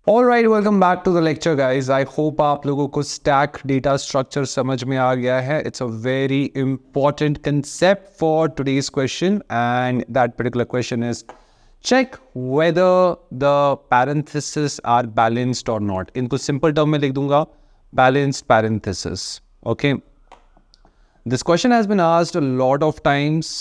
All right, welcome back to the lecture guys. I hope आप लोगों को stack data structure समझ में आ गया है। It's a very important concept for today's question and that particular question is check whether the parenthesis are balanced or not. इनको simple term में लिख दूंगा, balanced parenthesis. Okay, this question has been asked a lot of times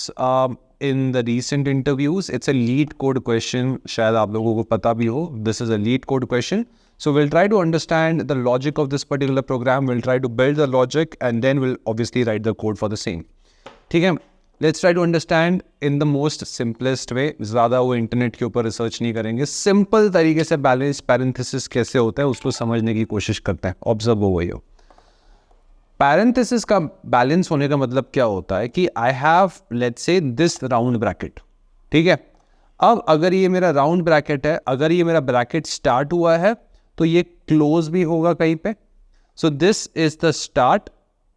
in the recent interviews. It's a lead code question. शायद आप लोगों को पता भी हो. This is a lead code question. So we'll try to understand the logic of this particular program. We'll try to build the logic and then we'll obviously write the code for the same. ठीक है? Let's try to understand in the most simplest way. ज़्यादा वो internet के ऊपर research नहीं करेंगे. Simple तरीके से बैलेंस पैरेंथेसिस कैसे होता है उसको समझने की कोशिश करते हैं. ऑब्जर्व हो वही हो. पैरेंथेसिस का बैलेंस होने का मतलब क्या होता है कि I have let's say this round bracket. ठीक है, अब अगर ये मेरा राउंड ब्रैकेट है, अगर ये मेरा ब्रैकेट स्टार्ट हुआ है तो ये क्लोज भी होगा कहीं पे. So this is the start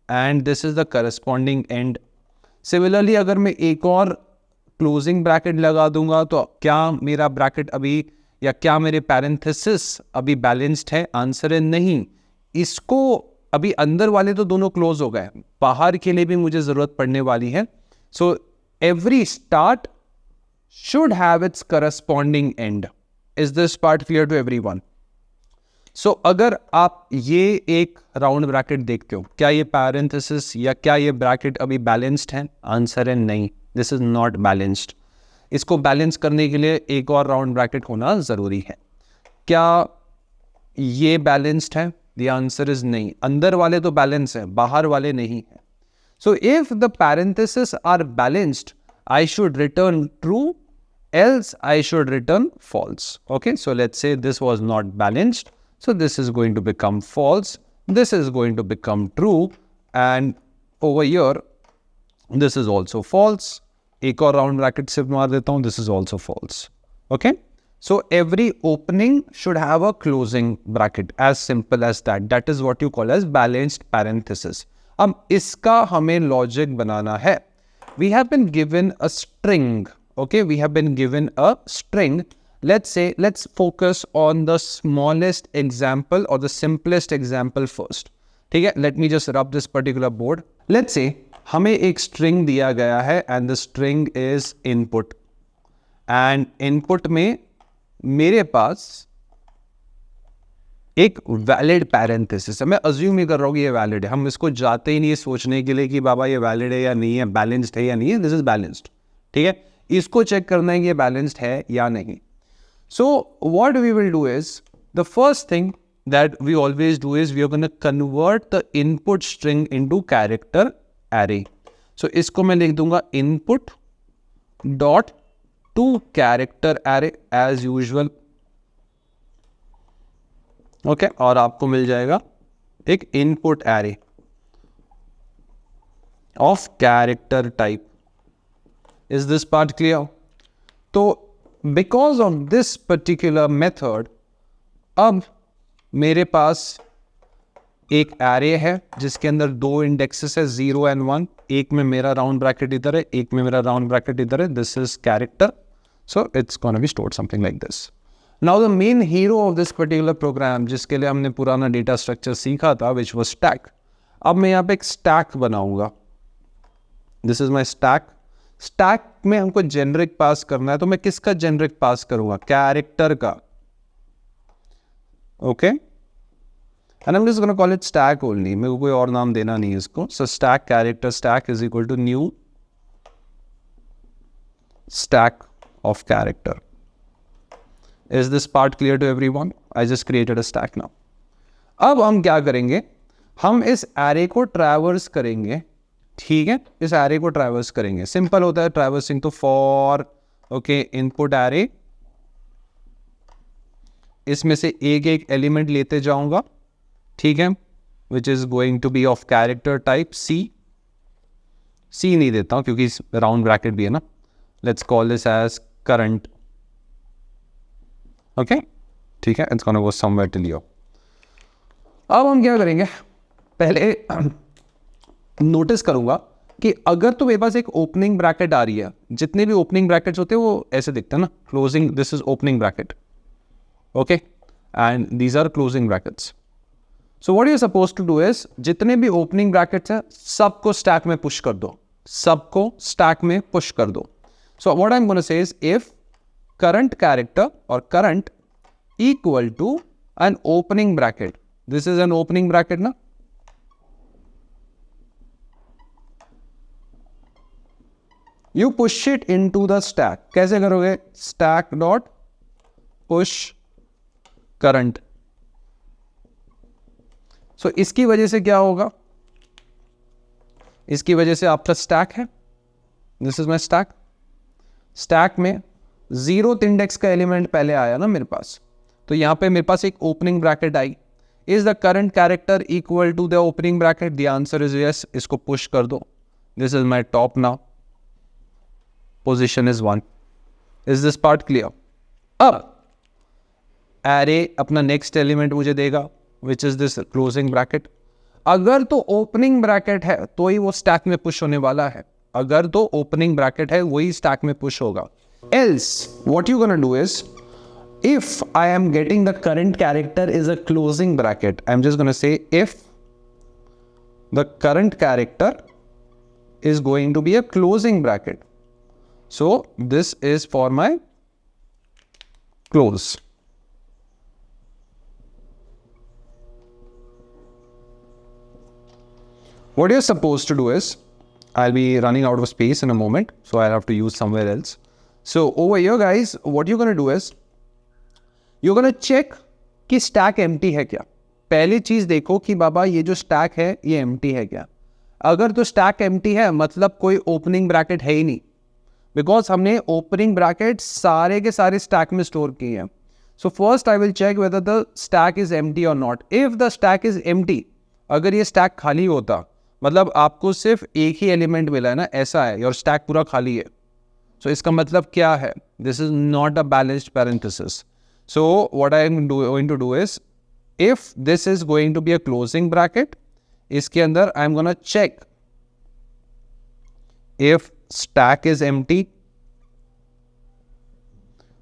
and this is the corresponding and. Similarly अगर मैं एक और क्लोजिंग ब्रैकेट लगा दूंगा तो क्या मेरा ब्रैकेट अभी या क्या मेरे पैरेंथेसिस अभी बैलेंस्ड है? आंसर है नहीं. इसको अभी अंदर वाले तो दोनों क्लोज हो गए, बाहर के लिए भी मुझे जरूरत पड़ने वाली है. So every start should have its corresponding end. Is this part clear to everyone? So अगर आप ये एक राउंड ब्रैकेट देखते हो, क्या ये पैरेंथेसिस या क्या ये ब्रैकेट अभी बैलेंस्ड है? आंसर है नहीं, दिस इज नॉट बैलेंस्ड. इसको बैलेंस करने के लिए एक और राउंड ब्रैकेट होना जरूरी है. क्या ये बैलेंस्ड है? The answer is नहीं. अंदर वाले तो बैलेंस है, बाहर वाले नहीं है. So if the parentheses are balanced, I should return true, else I should return false. Okay, so let's say this was not balanced, so this is going to become false, this is going to become true, and over here this is also false. एक और round bracket सिर्फ मार देता हूँ, this is also false. Okay. So every opening should have a closing bracket, as simple as that. That is what you call as balanced parenthesis. अब इसका हमें logic बनाना है. We have been given a string. Okay, we have been given a string. Let's say, let's focus on the smallest example or the simplest example first. ठीक है, let me just rub this particular board. Let's say हमें एक string दिया गया है and the string is input. And input में मेरे पास एक वैलिड पैरेंथेसिस है. मैं अज्यूम ही कर रहा हूँ कि ये वैलिड है. हम इसको जाते ही नहीं है सोचने के लिए कि बाबा ये वैलिड है या नहीं है, बैलेंस्ड है या नहीं है. This is balanced. ठीक है, इसको चेक करना है कि ये बैलेंस्ड है या नहीं. So what we will do is the first thing that we always do is we are gonna convert the input string into character array. So इसको मैं लिख दूंगा input dot to character array as usual. Okay, और आपको मिल जाएगा एक input array of character type. Is this part clear? तो because of this particular method अब मेरे पास एक एरे है जिसके अंदर दो इंडेक्सेस है 0 and 1. एक में मेरा राउंड ब्रैकेट इधर है, एक में मेरा राउंड ब्रैकेट इधर है. This is character. So it's going to be stored something like this. Now the main hero of this particular program जिसके लिए हमने पुराना डेटा स्ट्रक्चर सीखा था which was stack. अब मैं यहाँ पे एक stack बनाऊंगा. This is my stack. Stack में हमको जेनरिक पास करना है, तो मैं किसका जेनरिक पास करूंगा? कैरेक्टर का. Okay? And I'm just going to call it stack only. मेरे को कोई और नाम देना नहीं है इसको. So stack character stack is equal to new stack of character. Is this part clear to everyone? I just created a stack now. अब हम क्या करेंगे? हम इस array को traverse करेंगे. ठीक है, इस array को traverse करेंगे. सिंपल होता है traversing. तो for okay input array, इसमें से एक एक एलिमेंट लेते जाऊंगा. ठीक है, which is going to be of character type C. C नहीं देता हूं क्योंकि राउंड ब्रैकेट भी है ना. Let's call this as current. Okay, ठीक है, it's gonna go somewhere till here. अब हम क्या करेंगे? पहले नोटिस करूंगा कि अगर तो मेरे पास एक ओपनिंग ब्रैकेट आ रही है, जितने भी ओपनिंग ब्रैकेट्स होते हैं वो ऐसे दिखते हैं ना, closing, this is opening bracket. Okay, and these are closing brackets. So what you're supposed to do is जितने भी opening brackets हैं सबको stack में push कर दो, सबको stack में push कर दो. So what I'm going to say is if current character or current equal to an opening bracket, this is an opening bracket ना, you push it into the stack. कैसे करोगे? Stack dot push current. So इसकी वजह से क्या होगा? इसकी वजह से आपका stack है. This is my stack. Stack में 0th इंडेक्स का एलिमेंट पहले आया ना मेरे पास, तो यहां पे मेरे पास एक ओपनिंग ब्रैकेट आई. Is the current character equal to the opening bracket? The answer is yes. इसको पुश कर दो. This is my top now. Position is 1. Is this part clear? अब एरे अपना नेक्स्ट एलिमेंट मुझे देगा which is this closing bracket. अगर तो opening bracket है तो ही वो स्टैक में पुश होने वाला है. अगर तो ओपनिंग ब्रैकेट है वही स्टैक में पुश होगा. Else what you gonna do is if I am getting the current character is a closing bracket, I'm just gonna say if the current character is going to be a closing bracket, so this is for my close. What you're supposed to do is, I'll be running out of space in a moment, so I'll have to use somewhere else. So over here guys, what you're going to do is you're going to check कि stack empty है क्या. पहली चीज देखो कि बाबा ये जो stack है ये empty है क्या. अगर तो stack empty है मतलब कोई opening bracket है ही नहीं, because हमने opening bracket सारे के सारे stack में store किए हैं. So first I will check whether the stack is empty or not. If the stack is empty, अगर ये stack खाली होता मतलब आपको सिर्फ एक ही एलिमेंट मिला है ना, ऐसा है और स्टैक पूरा खाली है, सो इसका मतलब क्या है? This is not a balanced parenthesis. So what I am going to do is if this is going to be a closing bracket, इसके अंदर I am gonna check if stack is empty.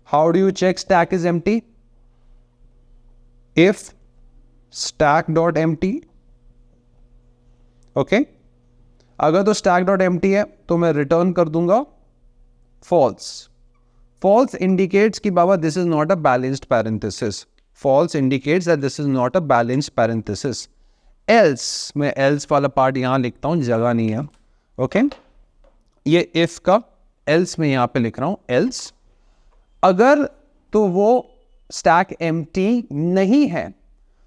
How do you check stack is empty? If stack dot empty, okay, अगर तो stack dot empty है तो मैं return कर दूंगा false. False indicates कि बाबा this is not a balanced parenthesis. False indicates that this is not a balanced parenthesis. Else, मैं एल्स वाला पार्ट यहां लिखता हूं, जगह नहीं है, ओके. ये इफ का एल्स में यहां पे लिख रहा हूं एल्स. अगर तो वो स्टैक एम्प्टी नहीं है,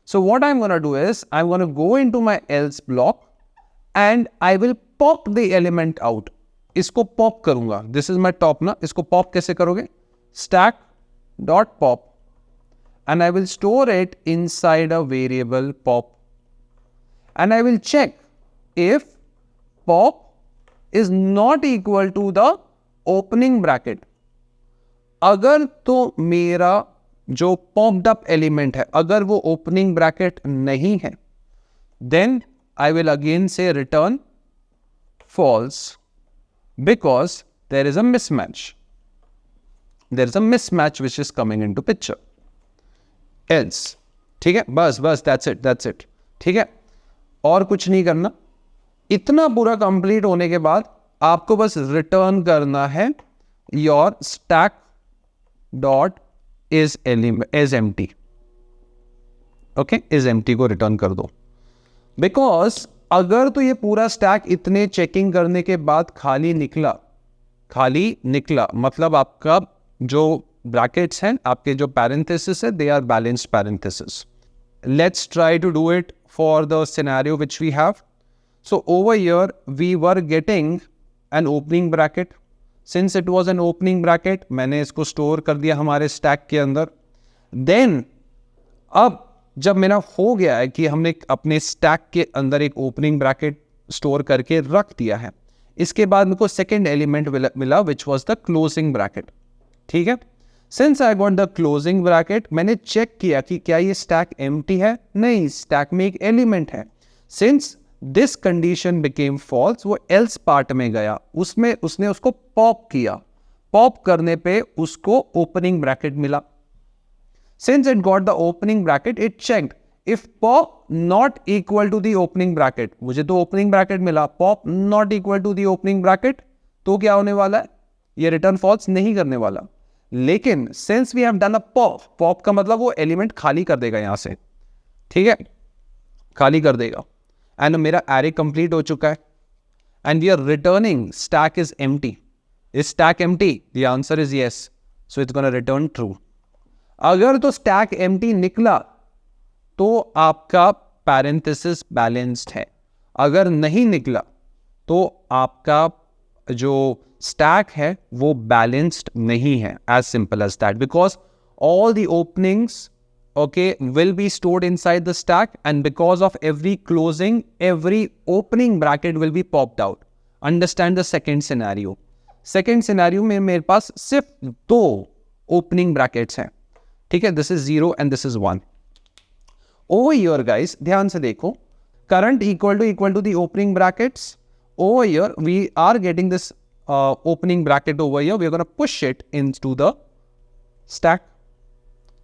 so what I'm going to do is I'm going to go into my else block and I will pop the element out. इसको pop करूंगा. This is my top ना. इसको pop कैसे करोगे? Stack dot pop and I will store it inside a variable pop and I will check if pop is not equal to the opening bracket. अगर तो मेरा जो popped up element है अगर वो ओपनिंग ब्रैकेट नहीं है, then I will again say return false because there is a mismatch. There is a mismatch which is coming into picture. Else, ठीक है, बस दैट्स इट. ठीक है, और कुछ नहीं करना. इतना पूरा कंप्लीट होने के बाद आपको बस रिटर्न करना है your stack dot is empty. Okay, is empty को रिटर्न कर दो. बिकॉज अगर तो ये पूरा स्टैक इतने चेकिंग करने के बाद खाली निकला मतलब आपका जो ब्रैकेट्स हैं, आपके जो पैरेंथेसिस है, they are balanced parenthesis. Let's try to do it for the scenario which we have. So over here we were getting an opening bracket. Since it was an opening bracket, मैंने इसको store कर दिया हमारे stack के अंदर. Then अब जब मेरा हो गया है कि हमने अपने स्टैक के अंदर एक ओपनिंग ब्रैकेट स्टोर करके रख दिया है, इसके बाद मेरे को सेकेंड एलिमेंट मिला which was the closing bracket. ठीक है, since I got the closing bracket, मैंने चेक किया कि क्या ये स्टैक एम्प्टी है. नहीं, स्टैक में एक एलिमेंट है. Since this condition became false, वो एल्स पार्ट में गया, उसमें उसने उसको पॉप किया. पॉप करने पे उसको ओपनिंग ब्रैकेट मिला. Since it got the opening bracket, it checked if pop not equal to the opening bracket. मुझे तो opening bracket मिला, pop not equal to the opening bracket, तो क्या होने वाला है? ये return false नहीं करने वाला. लेकिन since we have done a pop का मतलब वो एलिमेंट खाली कर देगा यहां से, ठीक है, खाली कर देगा. एंड मेरा array कंप्लीट हो चुका है. And we are returning stack is empty. Is stack empty? The answer is yes. So it's going to return true. अगर तो stack empty निकला तो आपका parenthesis balanced है. अगर नहीं निकला तो आपका जो stack है वो balanced नहीं है. As simple as that. Because all the openings, okay, will be stored inside the stack, and because of every closing, every opening bracket will be popped out. Understand the second scenario. Second scenario में मेरे पास सिर्फ 2 opening brackets हैं, ठीक है, this is 0 and this is 1. Over here guys, ध्यान से देखो, current equal to the opening brackets. Over here we are getting this opening bracket over here, we are going to push it into the stack,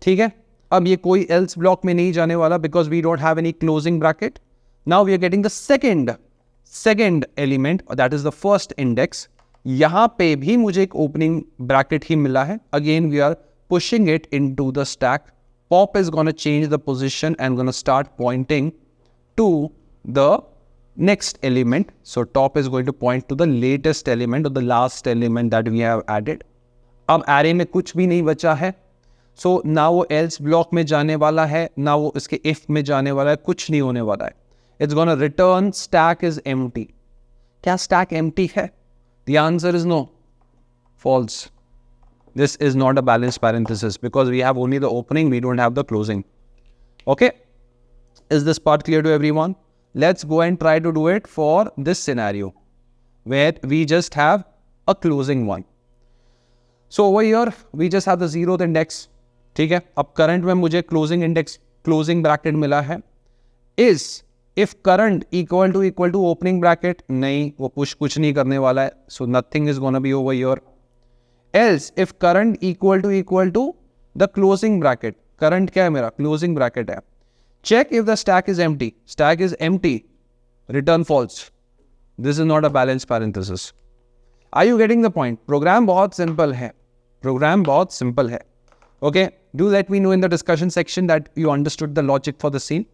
ठीक है. अब ये कोई else block में नहीं जाने वाला because we don't have any closing bracket. Now we are getting the second element, that is the first index. यहाँ पे भी मुझे एक opening bracket ही मिला है. Again we are pushing it into the stack. Pop is going to change the position and going to start pointing to the next element. So top is going to point to the latest element or the last element that we have added. अब array में कुछ भी नहीं बचा है. So ना वो else block में जाने वाला है, ना वो इसके if में जाने वाला है, कुछ नहीं होने वाला है. It's going to return stack is empty. क्या stack empty है? The answer is no. False. This is not a balanced parenthesis because we have only the opening, we don't have the closing. Okay? Is this part clear to everyone? Let's go and try to do it for this scenario where we just have a closing one. So over here, we just have the 0th index. ठीक है, अब current में मुझे closing index, closing bracket मिला है. Is if current equal to opening bracket, नहीं, वो push कुछ नहीं करने वाला है. So nothing is gonna be over here. Else if current equal to the closing bracket, current क्या है मेरा? Closing bracket है. Check if the stack is empty. Stack is empty. Return false. This is not a balanced parenthesis. Are you getting the point? Program बहुत simple है. Program बहुत simple है. Okay, do let me know in the discussion section that you understood the logic for the scene.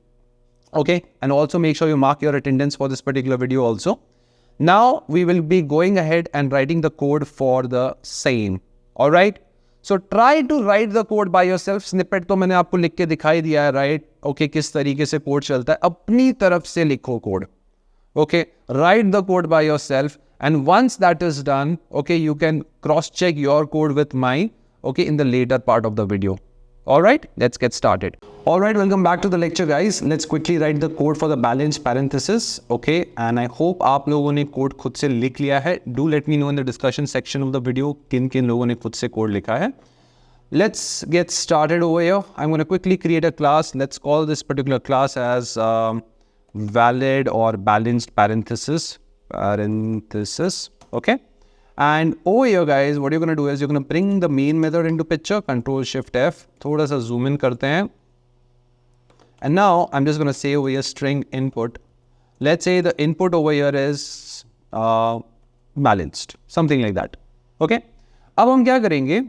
Okay, and also make sure you mark your attendance for this particular video also. Now we will be going ahead and writing the code for the same. All right. So try to write the code by yourself. Snippet तो मैंने आपको लिख के दिखाई दिया है, right? Okay, किस तरीके से कोड चलता है, अपनी तरफ से लिखो code. Okay, write the code by yourself, and once that is done, okay, you can cross check your code with mine, okay, in the later part of the video. All right, let's get started. All right, welcome back to the lecture guys. Let's quickly write the code for the balanced parenthesis. Okay, and I hope आप लोगों ने code खुद से लिख लिया है. Do let me know in the discussion section of the video किन किन लोगों ने खुद से कोड लिखा है. Let's get started over here. I'm going to quickly create a class. Let's call this particular class as valid or balanced parenthesis. Okay. And over here guys, what you're going to do is you're going to bring the main method into picture. Control Shift F. थोड़ा सा zoom in करते हैं. And now I'm just going to say over here string input. Let's say the input over here is balanced, something like that. Okay. अब हम क्या करेंगे?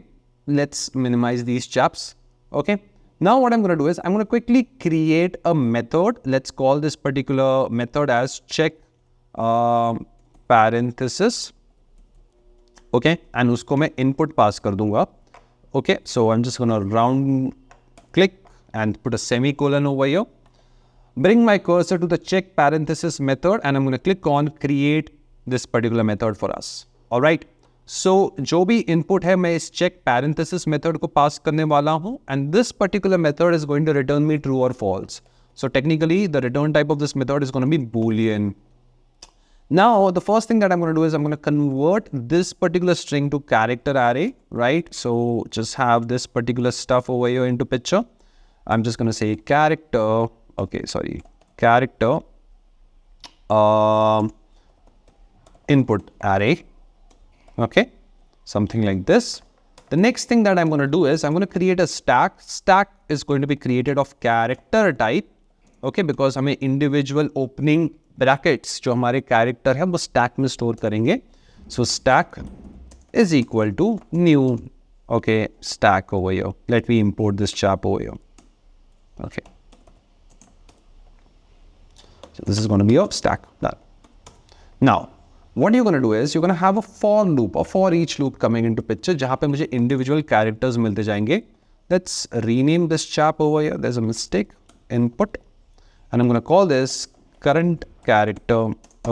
Let's minimize these chaps. Okay. Now what I'm going to do is I'm going to quickly create a method. Let's call this particular method as check parenthesis. Okay. And उसको मैं input pass कर दूंगा. Okay. So I'm just going to round click and put a semicolon over here. Bring my cursor to the check parenthesis method and I'm going to click on create this particular method for us. All right. So जो भी input है मैं इस check parenthesis method को pass करने वाला हूँ and this particular method is going to return me true or false. So technically the return type of this method is going to be Boolean. Now the first thing that I'm going to do is I'm going to convert this particular string to character array, right? So just have this particular stuff over here into picture. I'm just going to say character, okay, sorry, character input array, okay, something like this. The next thing that I'm going to do is I'm going to create a stack. Stack is going to be created of character type, okay, because हमें individual opening brackets जो हमारे character है वो stack में store करेंगे. So stack is equal to new, okay, stack over here. Let me import this chap over here. Okay. So this is going to be your stack. Done. Now, what you're going to do is you're going to have a for loop, a for each loop coming into picture, जहाँ पे मुझे individual characters मिलते जाएंगे. Let's rename this chap over here. There's a mistake. Input, and I'm going to call this current character.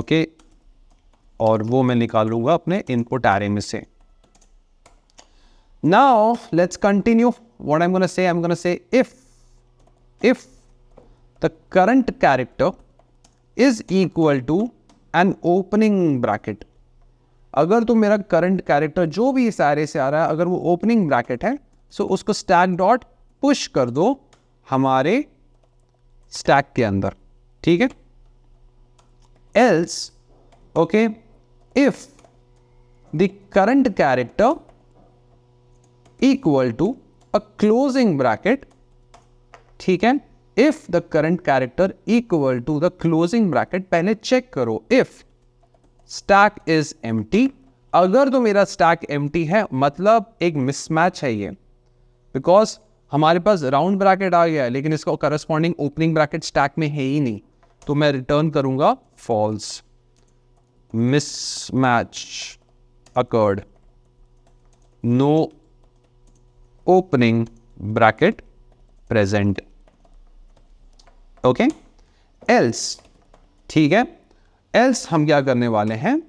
Okay, और वो मैं निकाल लूँगा अपने input array में से. Now let's continue. What I'm going to say, I'm going to say if the current character is equal to an opening bracket. अगर तो मेरा current character जो भी इस array से आ रहा है अगर वो opening bracket है, so उसको stack dot push कर दो हमारे stack के अंदर, ठीक है? Else, okay, if the current character equal to a closing bracket, ठीक है? If the current character equal to the closing bracket, पहले check करो if stack is empty. अगर तो मेरा stack empty है मतलब एक mismatch है ये, because हमारे पास round bracket आ गया है लेकिन इसका corresponding opening bracket stack में है ही नहीं, तो मैं return करूँगा false. Mismatch occurred. No opening bracket present. Okay, else, ठीक है, एल्स हम क्या करने वाले हैं,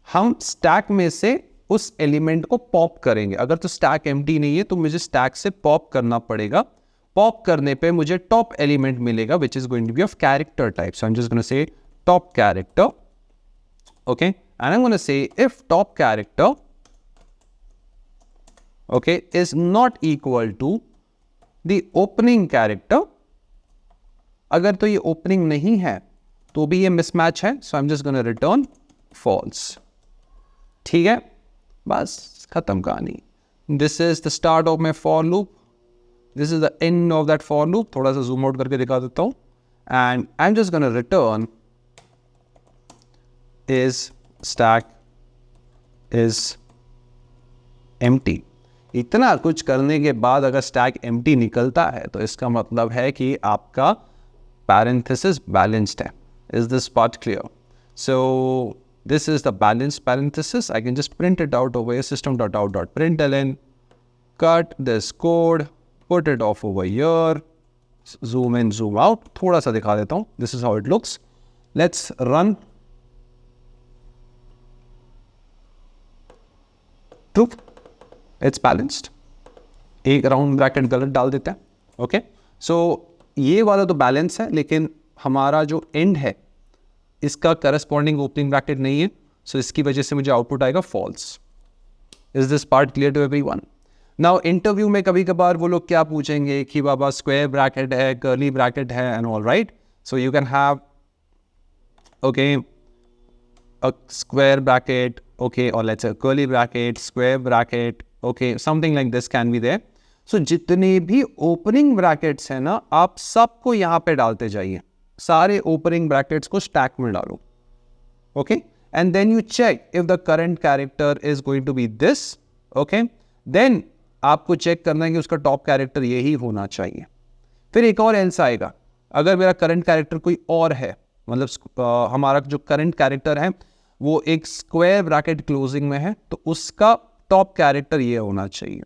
हम स्टैक में से उस एलिमेंट को पॉप करेंगे. अगर तो स्टैक एम्प्टी नहीं है तो मुझे स्टैक से पॉप करना पड़ेगा. पॉप करने पे मुझे टॉप एलिमेंट मिलेगा which is going to be of character type. So I am just gonna say top character, okay, and I am gonna say if top character, okay, is not equal to the opening character. अगर तो ये opening नहीं है तो भी ये mismatch है, so I am just gonna return false. ठीक है, बस खत्म कहानी. This is the start of my for loop, this is the end of that for loop. थोड़ा सा जूम आउट करके दिखा देता हूं. And I am just gonna return is stack is empty. इतना कुछ करने के बाद अगर स्टैक एम्प्टी निकलता है तो इसका मतलब है कि आपका parenthesis balanced hai. Is this part clear? So this is the balanced parenthesis. I can just print it out over here, system.out.println, cut this code, put it off over here, zoom in, zoom out. थोड़ा सा दिखा देता हूँ. This is how it looks. Let's run. True. It's balanced. एक round bracket गलत डाल देते हैं. ओके, सो ये वाला तो बैलेंस है लेकिन हमारा जो एंड है इसका करस्पॉन्डिंग ओपनिंग ब्रैकेट नहीं है, सो इसकी वजह से मुझे आउटपुट आएगा false. Is this part clear to everyone? Now interview में कभी कभार वो लोग क्या पूछेंगे कि बाबा स्क्वायर ब्रैकेट है, कर्ली ब्रैकेट है and all right. So you can have okay a square bracket, okay, or let's say curly bracket, square bracket, okay, something like this can be there. So जितने भी opening brackets हैं ना, आप सबको यहाँ पे डालते जाइए. सारे opening brackets को stack में डालो, okay, and then you check if the current character is going to be this, okay, then आपको check करना है कि उसका top character यही होना चाहिए. फिर एक और else आएगा, अगर मेरा current character कोई और है, मतलब हमारा जो current character है वो एक स्क्वायर ब्रैकेट क्लोजिंग में है तो उसका टॉप कैरेक्टर ये होना चाहिए.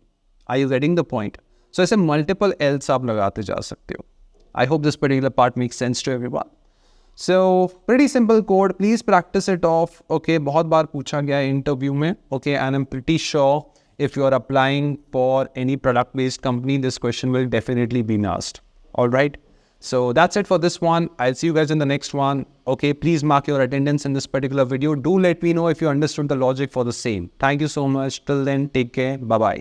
Are you getting the point? So ऐसे मल्टीपल एल्स आप लगाते जा सकते हो. I hope this particular part makes sense to everyone. So pretty simple code, please practice it off. Okay, बहुत बार पूछा गया है इंटरव्यू में. Okay, and I am pretty sure if you are applying for any product based company this question will definitely be asked. Alright, so that's it for this one. I'll see you guys in the next one. Okay, please mark your attendance in this particular video. Do let me know if you understood the logic for the same. Thank you so much. Till then, take care. Bye bye.